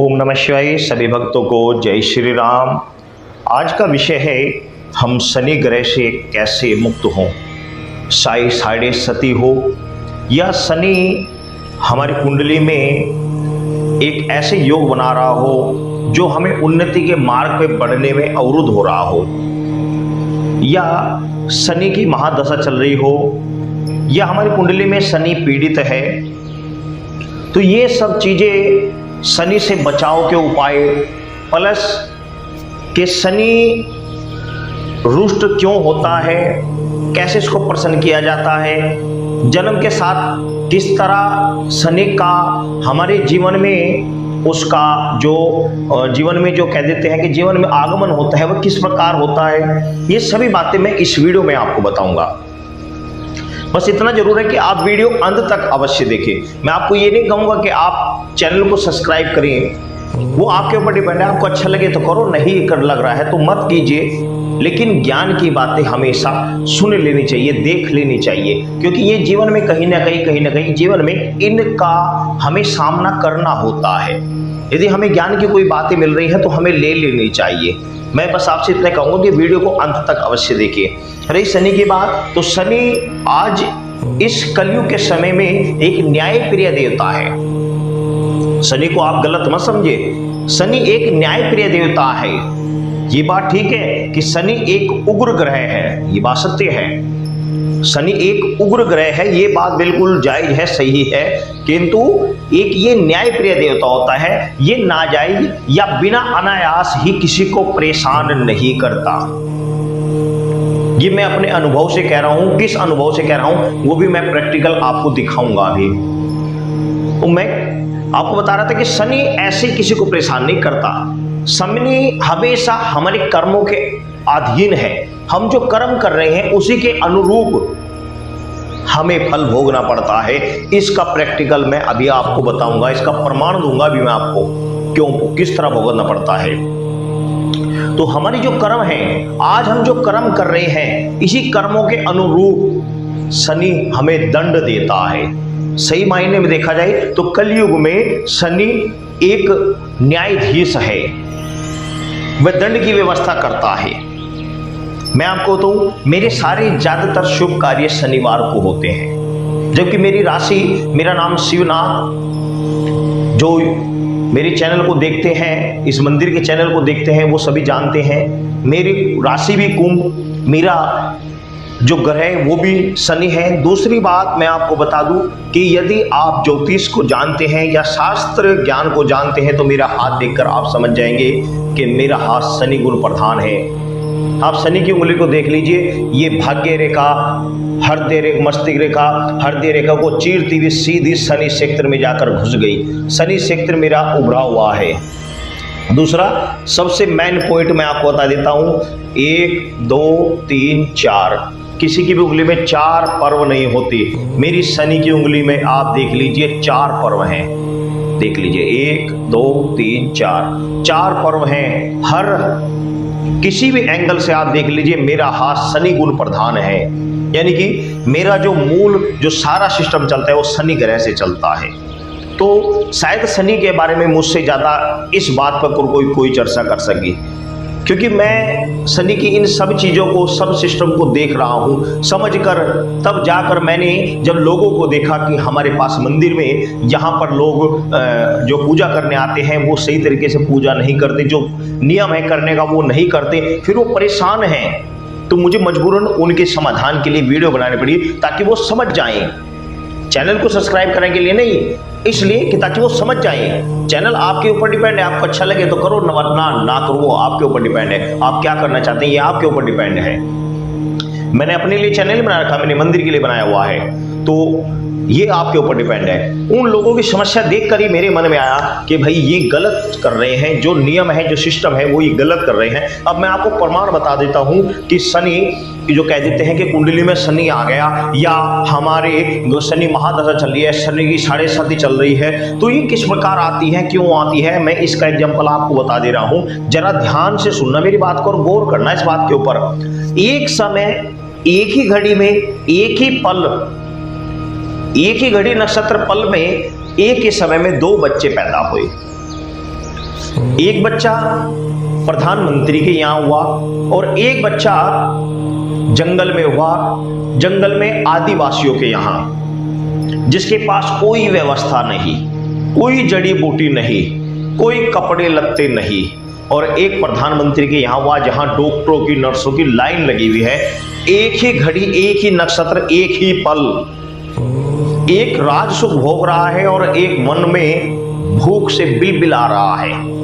ओम नमः शिवाय। सभी भक्तों को जय श्री राम। आज का विषय है हम शनि ग्रह से कैसे मुक्त हों। साढ़े सती हो या शनि हमारी कुंडली में एक ऐसे योग बना रहा हो जो हमें उन्नति के मार्ग पे बढ़ने में अवरुद्ध हो रहा हो, या शनि की महादशा चल रही हो, या हमारी कुंडली में शनि पीड़ित है, तो ये सब चीज़ें शनि से बचाव के उपाय प्लस कि शनि रुष्ट क्यों होता है, कैसे इसको प्रसन्न किया जाता है, जन्म के साथ किस तरह शनि का हमारे जीवन में उसका जो जीवन में जो कह देते हैं कि जीवन में आगमन होता है वह किस प्रकार होता है, ये सभी बातें मैं इस वीडियो में आपको बताऊंगा। बस इतना जरूर है कि आप वीडियो अंत तक अवश्य देखें। मैं आपको ये नहीं कहूँगा कि आप चैनल को सब्सक्राइब करें, वो आपके ऊपर डिपेंड है। आपको अच्छा लगे तो करो, नहीं कर लग रहा है तो मत कीजिए, लेकिन ज्ञान की बातें हमेशा सुन लेनी चाहिए, देख लेनी चाहिए, क्योंकि ये जीवन में कहीं ना कहीं जीवन में इनका हमें सामना करना होता है। यदि हमें ज्ञान की कोई बातें मिल रही है तो हमें ले लेनी चाहिए। मैं बस आपसे इतना कहूँगा कि वीडियो को अंत तक अवश्य देखिए। रही शनि की बात, तो शनि आज इस कलयुग के समय में एक न्यायप्रिय देवता है। शनि को आप गलत मत समझे, शनि एक न्यायप्रिय देवता है। ये बात ठीक है कि शनि एक उग्र ग्रह है, ये बात सत्य है। शनि एक उग्र ग्रह है, ये बात बिल्कुल जायज है, सही है, किंतु एक ये न्यायप्रिय देवता होता है। ये नाजायज या बिना अनायास ही किसी को परेशान नहीं करता। ये मैं अपने अनुभव से कह रहा हूं। किस अनुभव से कह रहा हूं वो भी मैं प्रैक्टिकल आपको दिखाऊंगा अभी। तो मैं आपको बता रहा था कि शनि ऐसे किसी को परेशान नहीं करता। शनि हमेशा हमारे कर्मों के अधीन है। हम जो कर्म कर रहे हैं उसी के अनुरूप हमें फल भोगना पड़ता है। इसका प्रैक्टिकल मैं अभी आपको बताऊंगा, इसका प्रमाण दूंगा भी मैं आपको क्यों किस तरह भोगना पड़ता है। तो हमारी जो कर्म है, आज हम जो कर्म कर रहे हैं, इसी कर्मों के अनुरूप शनि हमें दंड देता है। सही मायने में देखा जाए तो कलयुग में शनि एक न्यायाधीश है, वह दंड की व्यवस्था करता है। मैं आपको तो मेरे सारे ज्यादातर शुभ कार्य शनिवार को होते हैं, जबकि मेरी राशि, मेरा नाम शिवनाथ, जो मेरे चैनल को देखते हैं, इस मंदिर के चैनल को देखते हैं, वो सभी जानते हैं। मेरी राशि भी कुंभ, मेरा जो ग्रह है वो भी शनि है। दूसरी बात मैं आपको बता दूं कि यदि आप ज्योतिष को जानते हैं या शास्त्र ज्ञान को जानते हैं तो मेरा हाथ देखकर आप समझ जाएंगे कि मेरा हाथ शनि गुण प्रधान है। आप शनि की उंगली को देख लीजिए, ये भाग्य रेखा, हृदय रेखा, मस्तिष्क रेखा, हृदय रेखा को चीरती हुई सीधी शनि क्षेत्र में जाकर घुस गई। शनि क्षेत्र मेरा उभरा हुआ है। दूसरा सबसे मेन पॉइंट मैं आपको बता देता हूं, 1 2 3 4, किसी की भी उंगली में 4 पर्व नहीं होती। मेरी शनि की उंगली में आप देख लीजिए 4 पर्व हैं। देख लीजिए 1 2 3 4 पर्व हैं। हर किसी भी एंगल से आप देख लीजिए मेरा हाथ शनि गुण प्रधान है, यानी कि मेरा जो मूल जो सारा सिस्टम चलता है वो शनि ग्रह से चलता है। तो शायद शनि के बारे में मुझसे ज़्यादा इस बात पर कोई चर्चा कर सके, क्योंकि मैं शनि की इन सब चीज़ों को, सब सिस्टम को देख रहा हूँ, समझ कर तब जाकर मैंने जब लोगों को देखा कि हमारे पास मंदिर में यहाँ पर लोग जो पूजा करने आते हैं वो सही तरीके से पूजा नहीं करते, जो नियम है करने का वो नहीं करते, फिर वो परेशान हैं, तो मुझे मजबूरन उनके समाधान के लिए वीडियो बनानी पड़ी ताकि वो समझ जाएं। चैनल को सब्सक्राइब करने के लिए नहीं, इसलिए कि ताकि वो समझ जाए। चैनल आपके ऊपर डिपेंड है, आपको अच्छा लगे तो करो, ना करो, वो आपके ऊपर डिपेंड है। आप क्या करना चाहते हैं ये आपके ऊपर डिपेंड है। मैंने अपने लिए चैनल बना रखा, मैंने मंदिर के लिए बनाया हुआ है, तो ये आपके ऊपर डिपेंड है। उन लोगों की समस्या देखकर ही मेरे मन में आया कि भाई ये गलत कर रहे हैं, जो नियम है, जो सिस्टम है वो ये गलत कर रहे हैं। अब मैं आपको प्रमाण बता देता हूं कि शनि जो कह देते हैं कि कुंडली में शनि आ गया, या हमारे जो शनि महादशा चल रही है, शनि की साढ़े सती चल रही है, तो ये किस प्रकार आती है, क्यों आती है, मैं इसका एग्जाम्पल आपको बता दे रहा हूं। जरा ध्यान से सुनना मेरी बात को और गौर करना इस बात के ऊपर। एक समय, एक ही घड़ी में, एक ही पल, एक ही घड़ी नक्षत्र पल में एक ही समय में 2 बच्चे पैदा हुए। एक बच्चा प्रधानमंत्री के यहां हुआ और एक बच्चा जंगल में हुआ, जंगल में आदिवासियों के यहां, जिसके पास कोई व्यवस्था नहीं, कोई जड़ी बूटी नहीं, कोई कपड़े लत्ते नहीं, और एक प्रधानमंत्री के यहां हुआ जहां डॉक्टरों की, नर्सों की लाइन लगी हुई है। एक ही घड़ी, एक ही नक्षत्र, एक ही पल, एक राज सुख भोग रहा है और एक मन में भूख से बिलबिला रहा है।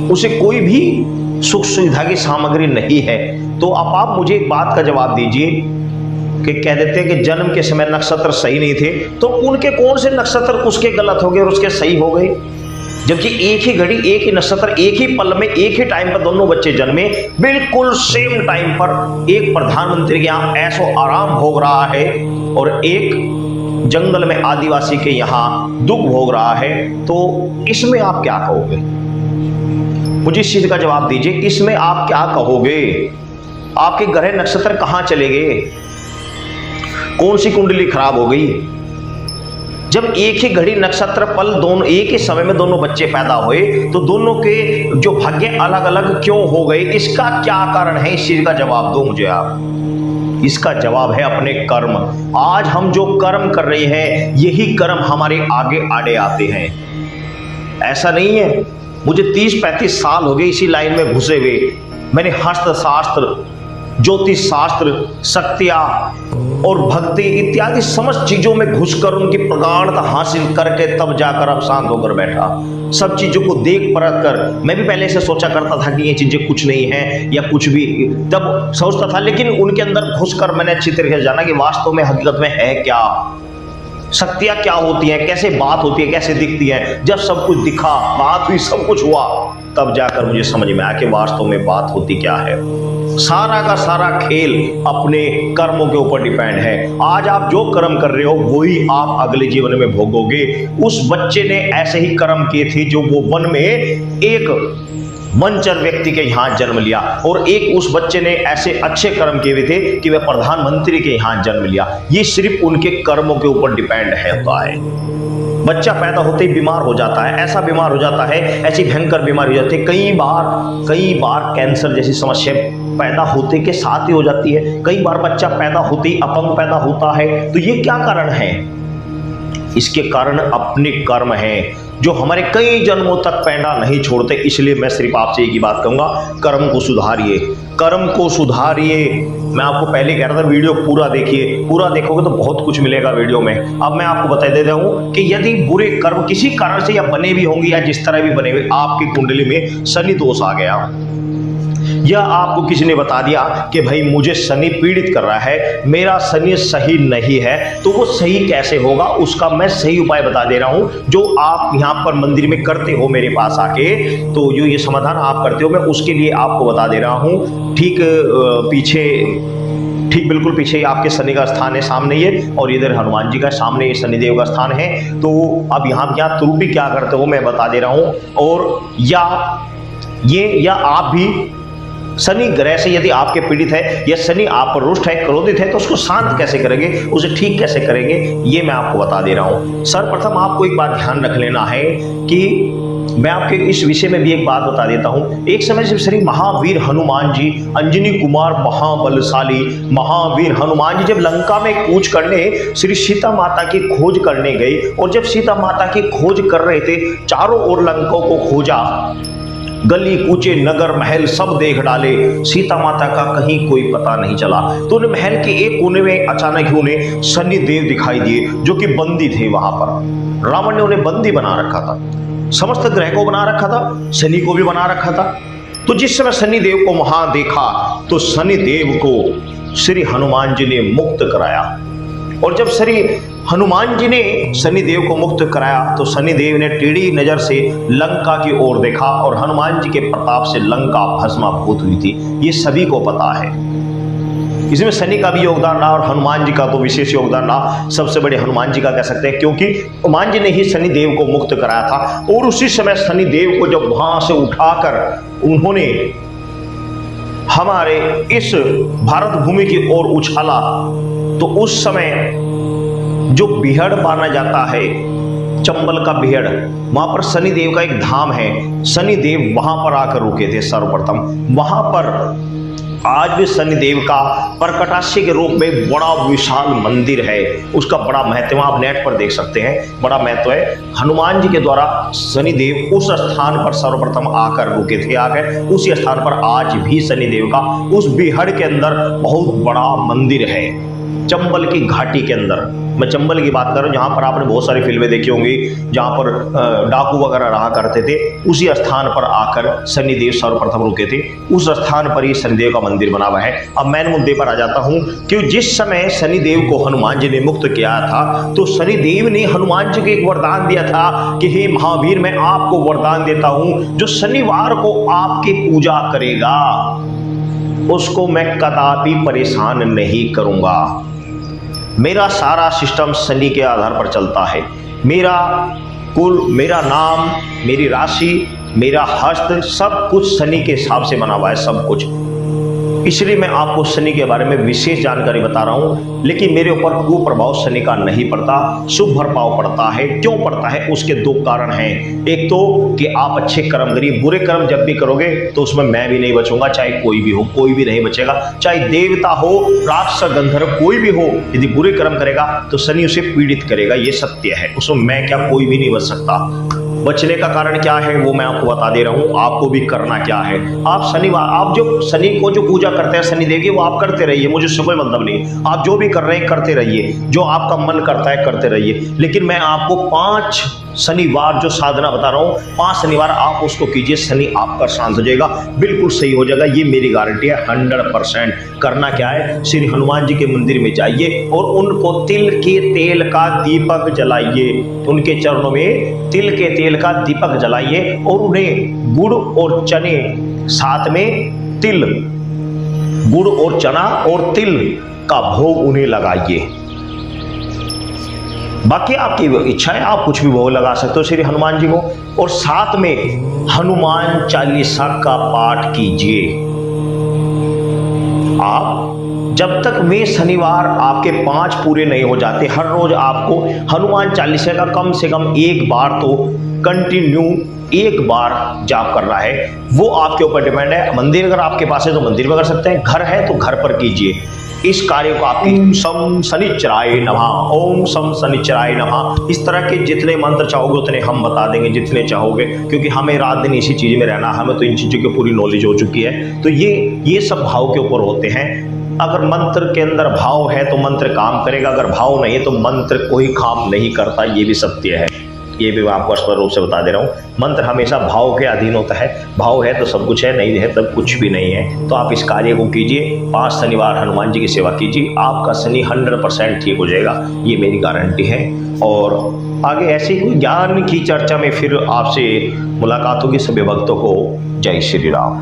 उसे कोई भी सुख सुविधा की सामग्री नहीं है। तो आप मुझे एक बात का जवाब दीजिए कि कह देते हैं कि जन्म के समय नक्षत्र सही नहीं थे, तो उनके कौन से नक्षत्र उसके गलत हो गए और उसके सही हो गए? जबकि एक ही घड़ी, एक ही नक्षत्र, एक ही पल में, एक ही टाइम पर दोनों बच्चे जन्मे, बिल्कुल सेम टाइम पर। एक प्रधानमंत्री के यहाँ ऐसो आराम भोग रहा है और एक जंगल में आदिवासी के यहाँ दुख भोग रहा है। तो इसमें आप क्या कहोगे? मुझे इस चीज का जवाब दीजिए, इसमें आप क्या कहोगे? आपके ग्रह नक्षत्र कहां चले गए? कौन सी कुंडली खराब हो गई? जब एक ही घड़ी, नक्षत्र, पल, दोनों एक ही समय में दोनों बच्चे पैदा हुए, तो दोनों के जो भाग्य अलग अलग क्यों हो गए? इसका क्या कारण है? इस चीज का जवाब दो मुझे आप। इसका जवाब है अपने कर्म। आज हम जो कर्म कर रहे हैं, यही कर्म हमारे आगे आड़े आते हैं। ऐसा नहीं है, मुझे 30-35 साल हो गए इसी लाइन में घुसे हुए। मैंने हस्त शास्त्र, ज्योतिष शास्त्र, शक्तियां और भक्ति इत्यादि समस्त चीजों में घुसकर उनकी प्रगाढ़ता हासिल करके तब जाकर अब शांत होकर बैठा। सब चीजों को देख परख कर, मैं भी पहले से सोचा करता था कि ये चीजें कुछ नहीं है या कुछ भी, तब सोचता था, लेकिन उनके अंदर घुसकर मैंने अच्छी तरीके से जाना कि वास्तव में हकीकत में है क्या, शक्तियां क्या होती हैं, कैसे बात होती है, कैसे दिखती है। जब सब कुछ दिखा, बात हुई, सब कुछ हुआ, तब जाकर मुझे समझ में आया कि वास्तव में बात होती क्या है। सारा का सारा खेल अपने कर्मों के ऊपर डिपेंड है। आज आप जो कर्म कर रहे हो वही आप अगले जीवन में भोगोगे। उस बच्चे ने ऐसे ही कर्म किए थे जो वो वन में एक वंचर व्यक्ति के यहाँ जन्म लिया, और एक उस बच्चे ने ऐसे अच्छे कर्म किए हुए थे कि वह प्रधानमंत्री के यहाँ जन्म लिया। ये सिर्फ उनके कर्मों के ऊपर डिपेंड होता है। बच्चा पैदा होते ही बीमार हो जाता है, ऐसा बीमार हो जाता है, ऐसी भयंकर बीमारी हो जाती है। कई बार कैंसर जैसी समस्या पैदा होते के साथ ही हो जाती है। कई बार बच्चा पैदा होते ही अपंग पैदा होता है। तो ये क्या कारण है? इसके कारण अपने कर्म हैं जो हमारे कई जन्मों तक पैंडा नहीं छोड़ते। इसलिए मैं सिर्फ आपसे एक ही बात कहूंगा, कर्म को सुधारिए, कर्म को सुधारिए। मैं आपको पहले कह रहा था वीडियो पूरा देखिए, पूरा देखोगे तो बहुत कुछ मिलेगा वीडियो में। अब मैं आपको बता देता हूं कि यदि बुरे कर्म किसी कारण से या बने भी होंगे या जिस तरह भी बने हुए, आपकी कुंडली में शनि दोष आ गया, या आपको किसी ने बता दिया कि भाई मुझे शनि पीड़ित कर रहा है, मेरा शनि सही नहीं है, तो वो सही कैसे होगा उसका मैं सही उपाय बता दे रहा हूं, जो आप यहां पर मंदिर में करते हो मेरे पास आके। तो जो ये समाधान आप करते हो, मैं उसके लिए आपको बता दे रहा हूं। ठीक बिल्कुल पीछे आपके शनि का स्थान है, सामने ये, और इधर हनुमान जी का सामने शनिदेव का स्थान है। तो अब यहाँ क्या त्रुटि क्या करते हो मैं बता दे रहा हूं। और या आप भी शनि ग्रह से यदि आपके पीड़ित है, या शनि आप पर रुष्ट है, क्रोधित है, तो उसको शांत कैसे करेंगे, उसे ठीक कैसे करेंगे, ये मैं आपको बता दे रहा हूं। सर्वप्रथम आपको एक बात ध्यान रख लेना है कि मैं आपके इस विषय में भी एक बात बता देता हूं। एक समय जब श्री महावीर हनुमान जी, अंजनी कुमार महाबलशाली महावीर हनुमान जी जब लंका में कूच करने श्री सीता माता की खोज करने गए, और जब सीता माता की खोज कर रहे थे, चारों ओर लंका को खोजा, गली कूचे नगर महल सब देख डाले, सीता माता का कहीं कोई पता नहीं चला। तो उन्हें महल के एक कोने में अचानक ही उन्हें शनि देव दिखाई दिए, जो कि बंदी थे वहां पर। रावण ने उन्हें बंदी बना रखा था, समस्त ग्रह को बना रखा था, शनि को भी बना रखा था। तो जिस समय शनि देव को वहां देखा, तो शनि देव को श्री हनुमान जी ने मुक्त कराया। और जब श्री हनुमान जी ने शनिदेव को मुक्त कराया, तो शनिदेव ने टेढ़ी नजर से लंका की ओर देखा, और हनुमान जी के प्रताप से लंका भस्माभूत हुई थी। ये सभी को पता है। इसमें शनि का भी योगदान रहा और हनुमान जी का तो विशेष योगदान रहा। सबसे बड़े हनुमान जी का कह सकते हैं, क्योंकि हनुमान जी ने ही शनिदेव को मुक्त कराया था। और उसी समय शनिदेव को जब वहां से उठाकर उन्होंने हमारे इस भारत भूमि की ओर उछाला, तो उस समय जो बिहड़ माना जाता है, चंबल का बेहड़, वहां पर शनिदेव का एक धाम है। शनिदेव वहां पर आकर रुके थे सर्वप्रथम। वहां पर आज भी शनिदेव का प्रकटास्य के रूप में बड़ा विशाल मंदिर है। उसका बड़ा महत्व आप नेट पर देख सकते हैं, बड़ा महत्व है। हनुमान जी के द्वारा शनिदेव उस स्थान पर सर्वप्रथम आकर रुके थे। आकर उसी स्थान पर आज भी शनिदेव का उस बिहड़ के अंदर बहुत बड़ा मंदिर है, चंबल की घाटी के अंदर। मैं चंबल की बात कर रहा हूँ, जहाँ पर आपने बहुत सारी फिल्में देखी होंगी, जहाँ पर डाकू वगैरह रहा करते थे। उसी स्थान पर आकर शनिदेव सर्वप्रथम रुके थे। उस स्थान पर ही शनिदेव का मंदिर बना हुआ है। अब मैं मुद्दे पर आ जाता हूँ कि जिस समय शनिदेव को हनुमान जी ने मुक्त किया था, तो शनिदेव ने हनुमान जी को एक वरदान दिया था कि हे महावीर, मैं आपको वरदान देता हूँ, जो शनिवार को आपकी पूजा करेगा उसको मैं कदापि परेशान नहीं करूंगा। मेरा सारा सिस्टम शनि के आधार पर चलता है। मेरा कुल, मेरा नाम, मेरी राशि, मेरा हस्त, सब कुछ शनि के हिसाब से बना हुआ है, सब कुछ। इसलिए मैं आपको शनि के बारे में विशेष जानकारी बता रहा हूं। लेकिन मेरे ऊपर कुप्रभाव शनि का नहीं पड़ता, शुभ प्रभाव पड़ता है। क्यों पड़ता है? उसके दो कारण हैं। एक तो कि आप अच्छे कर्म करिए, बुरे कर्म जब भी करोगे तो उसमें मैं भी नहीं बचूंगा, चाहे कोई भी हो, कोई भी नहीं बचेगा। चाहे देवता हो, राक्षस, गंधर्व, कोई भी हो, यदि बुरे कर्म करेगा तो शनि उसे पीड़ित करेगा, ये सत्य है। उसमें मैं क्या, कोई भी नहीं बच सकता। बचने का कारण क्या है वो मैं आपको बता दे रहा हूं। आपको भी करना क्या है, आप शनिवार, आप जो शनि को जो पूजा करते हैं शनिदेव की, वो आप करते रहिए, मुझे उससे कोई मतलब नहीं। आप जो भी कर रहे हैं करते रहिए, जो आपका मन करता है करते रहिए। लेकिन मैं आपको 5 शनिवार जो साधना बता रहा हूँ, 5 शनिवार आप उसको कीजिए, शनि आपका शांत हो जाएगा, बिल्कुल सही हो जाएगा, ये मेरी गारंटी है 100%। करना क्या है, श्री हनुमान जी के मंदिर में जाइए और उनको तिल के तेल का दीपक जलाइए। उनके चरणों में तिल के तेल का दीपक जलाइए और उन्हें गुड़ और चने, साथ में तिल, गुड़ और चना और तिल का भोग उन्हें लगाइए। बाकी आपकी इच्छा है, आप कुछ भी भोग लगा सकते हो श्री हनुमान जी को। और साथ में हनुमान चालीसा का पाठ कीजिए। आप जब तक वे शनिवार आपके 5 पूरे नहीं हो जाते, हर रोज आपको हनुमान चालीसा का कम से कम एक बार तो कंटिन्यू एक बार जाप करना है। वो आपके ऊपर डिपेंड है। मंदिर अगर आपके पास है तो मंदिर में कर सकते हैं, घर है तो घर पर कीजिए। इस कार्य को आपकी सम शनिचराय नमः, ओम सम शनिचराय नमः, इस तरह के जितने मंत्र चाहोगे उतने हम बता देंगे, जितने चाहोगे, क्योंकि हमें रात दिन इसी चीज में रहना, हमें तो इन चीजों की पूरी नॉलेज हो चुकी है। तो ये सब भाव के ऊपर होते हैं। अगर मंत्र के अंदर भाव है तो मंत्र काम करेगा, अगर भाव नहीं है तो मंत्र कोई काम नहीं करता, ये भी सत्य है। ये भी मैं आपको स्पष्ट रूप से बता दे रहा हूँ। मंत्र हमेशा भाव के अधीन होता है। भाव है तो सब कुछ है, नहीं है तब कुछ भी नहीं है। तो आप इस कार्य को कीजिए, 5 शनिवार हनुमान जी की सेवा कीजिए, आपका शनि 100% ठीक हो जाएगा, ये मेरी गारंटी है। और आगे ऐसी कोई ज्ञान की चर्चा में फिर आपसे मुलाकात होगी। सभी भक्तों को जय श्री राम।